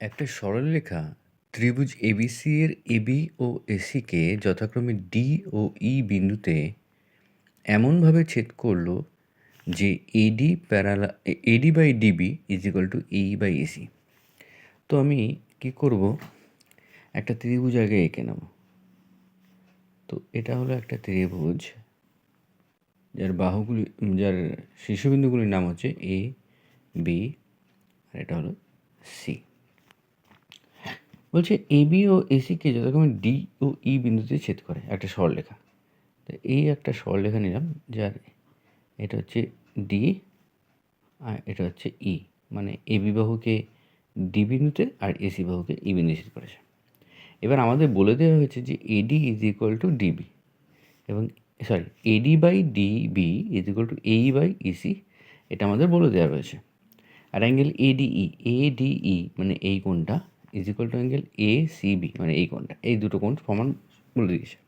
একটা সরলরেখা ত্রিভুজ এবিসি এর এবি ও এসিকে যথাক্রমে ডি ও ই বিন্দুতে এমনভাবে ছেদ করলো যে AD by DB is equal to E by AC. তো আমি কি করব, একটা ত্রিভুজ আগে এঁকে নেব। তো এটা হলো একটা ত্রিভুজ যার শীর্ষবিন্দুগুলির নাম হচ্ছে এ, বি, আর এটা হলো সি। বলছে এবি ও এসিকে যথাক্রমে ডি ও ই বিন্দুতে ছেদ করে একটা সরলরেখা। তো এই একটা সরলরেখা নিলাম, যার এটা হচ্ছে ডি আর এটা হচ্ছে ই, মানে এবি বাহুকে ডি বিন্দুতে আর এসি বাহুকে ই বিন্দুতে ছেদ করেছে। এবার আমাদের বলে দেওয়া হয়েছে যে AD is equal to DB এবং AD by DB is equal to AE by EC, এটা আমাদের বলে দেওয়া রয়েছে। আর অ্যাঙ্গেল এডিই মানে এই কোণটা is equal to angle ACB মানে এই কোণটা, এই দুটো কোণ সমান বলে দিয়েছে।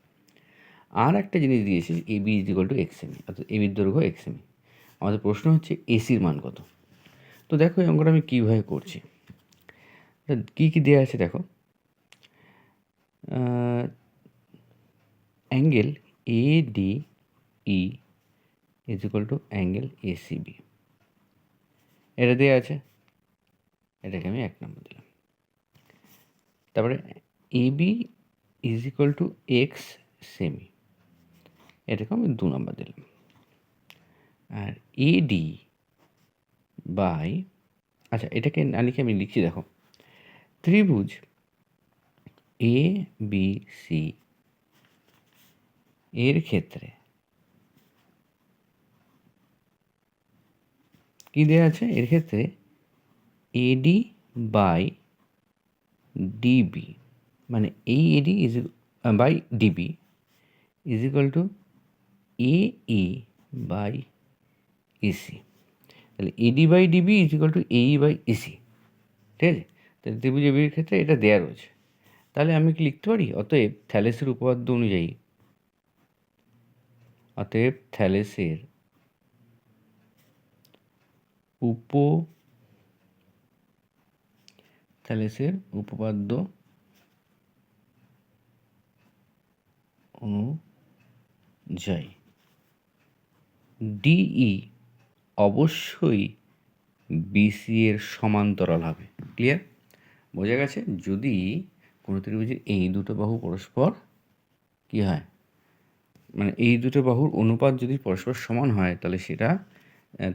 আর একটা জিনিস দিয়েছে, AB is equal to x এমি, অর্থাৎ এবির দৈর্ঘ্য এক্স এমি। আমাদের প্রশ্ন হচ্ছে এসির মান কত। তো দেখো এই অঙ্কটা আমি কীভাবে করছি, কী কী দেওয়া আছে দেখো। Angle ADE is equal to angle ACB, এটা দেওয়া আছে, এটাকে আমি 1 নম্বর দিলাম। তারপরে AB is equal to X সেমি, এটাকে আমি 2 নম্বর দিলাম। আর এডি বাই, আচ্ছা এটাকে লিখে আমি লিখছি, দেখো ত্রিভুজ এ বি সি এর ক্ষেত্রে কী দেওয়া আছে, এর ক্ষেত্রে এডি বাই ডিবি মানে এই AD is by DB is equal to A by EC. তাহলে AD by DB is equal to AE by EC, ঠিক আছে। তাহলে ত্রিভুজ এবির ক্ষেত্রে এটা দেওয়া রয়েছে। তাহলে আমি কি লিখতে পারি, অতএব থ্যালেসের উপপাদ্য অনুযায়ী, অতএব থ্যালেসের উপপাদ্য অনুযায়ী ডিই অবশ্যই বিসি এর সমান্তরাল হবে। ক্লিয়ার, বোঝা গেছে? যদি কোনো ত্রিভুজের এই দুটো বাহু পরস্পর কী হয়, মানে এই দুটো বাহুর অনুপাত যদি পরস্পর সমান হয়, তাহলে সেটা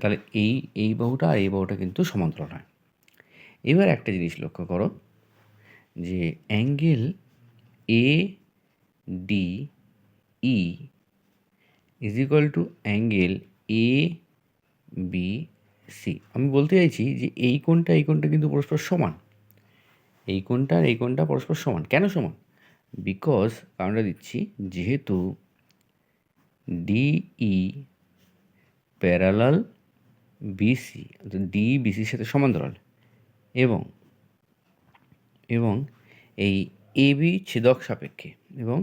তাহলে এই বাহুটা আর এই বাহুটা কিন্তু সমান্তরাল হয়। এবার একটা জিনিস লক্ষ্য করো, যে angle A D E is equal to angle A B C. আমি বলতে চাইছি যে এই কোণটা কিন্তু পরস্পর সমান, এই কোণটা আর এই কোণটা পরস্পর সমান। কেন সমান? বিকজ কারণটা দিচ্ছি, যেহেতু ডিই প্যারালাল বিসি, অর্থাৎ ডি বিসির সাথে সমান্তরাল, এবং এই এবি ছেদক সাপেক্ষে, এবং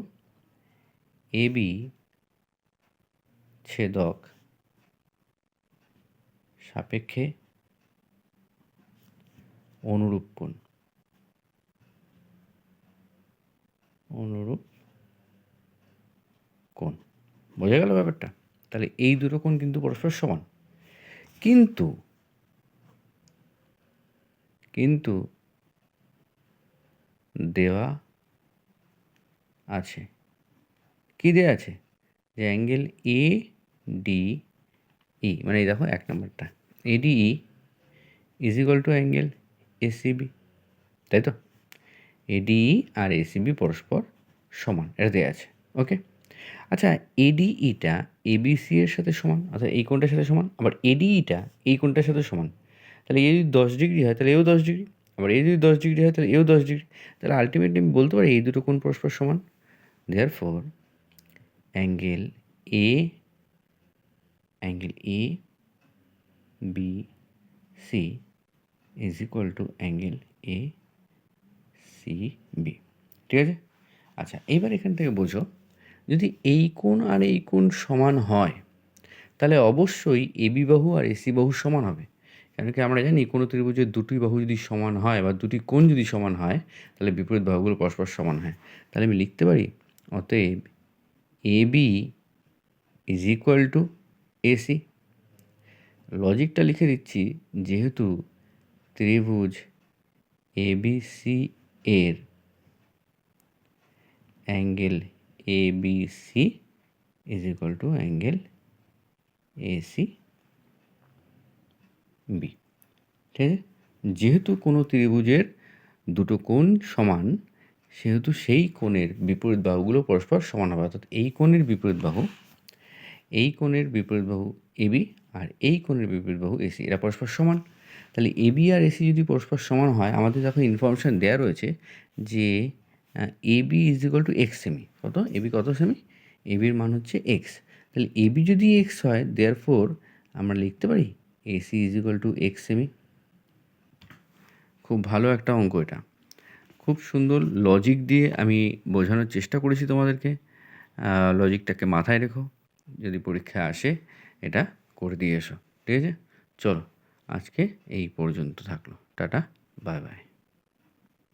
এবি ছেদক সাপেক্ষে অনুরূপ কোণ, বোঝা গেল ব্যাপারটা? তাহলে এই দুটো কোণ কিন্তু পরস্পর সমান, কিন্তু দেওয়া আছে, কি দেওয়া আছে, যে অ্যাঙ্গেল এ ডি ই, মানে এই দেখো 1 নম্বরটা, ADE is equal to angle ACB, তাই তো? এডিই আর এসিবি পরস্পর সমান, এটা দেওয়া আছে। ওকে, আচ্ছা এডিইটা এবিসি এর সাথে সমান, অর্থাৎ এই কোণটার সাথে সমান, আবার এডিইটা এই কোণটার সাথে সমান। তাহলে এ যদি 10 ডিগ্রি হয়, তাহলে এও 10 ডিগ্রি, আবার এ যদি 10 ডিগ্রি হয়, তাহলে এও 10 ডিগ্রি। তাহলে আলটিমেটলি আমি বলতে পারি এই দুটো কোণ পরস্পর সমান। Therefore angle A B C is equal to angle A C B, ঠিক আছে? আচ্ছা এবার এখান থেকে বোঝো, যদি এই কোণ আর এই কোণ সমান হয়, তাহলে অবশ্যই এবি বাহু আর এসি বাহু সমান হবে, কেন কি আমরা জানি কোনো ত্রিভুজের দুটি বাহু যদি সমান হয় বা দুটি কোণ যদি সমান হয় তাহলে বিপরীত বাহুগুলো পরস্পর সমান হয়। তাহলে আমি লিখতে পারি অতএব AB is equal two AC। লজিকটা লিখে দিচ্ছি, যেহেতু ত্রিভুজ ABC এর angle ABC is equal to angle ACB। ঠিক আছে, যেহেতু কোনো ত্রিভুজের দুটো কোণ সমান সেহেতু সেই কোণের বিপরীত বাহুগুলো পরস্পর সমান হবে। অর্থাৎ এই কোণের বিপরীত বাহু AB আর এই কোণের বিপরীত বাহু AC, এরা পরস্পর সমান। তাহলে AB আর AC যদি পরস্পর সমান হয়, আমাদের যখন ইনফরমেশান দেওয়া রয়েছে যে AB is equal to X semi. কত AB কত সেমি? ABর মান হচ্ছে এক্স। তাহলে AB যদি এক্স হয়, দেয়ারফোর আমরা লিখতে পারি AC is equal to X semi. খুব ভালো একটা অঙ্ক এটা, খুব সুন্দর লজিক দিয়ে আমি বোঝানোর চেষ্টা করেছি তোমাদেরকে। লজিকটাকে মাথায় রেখো, যদি পরীক্ষায় আসে এটা করে দিয়ে এসো। ঠিক আছে, চলো আজকে এই পর্যন্ত থাকলো। Tata, bye bye.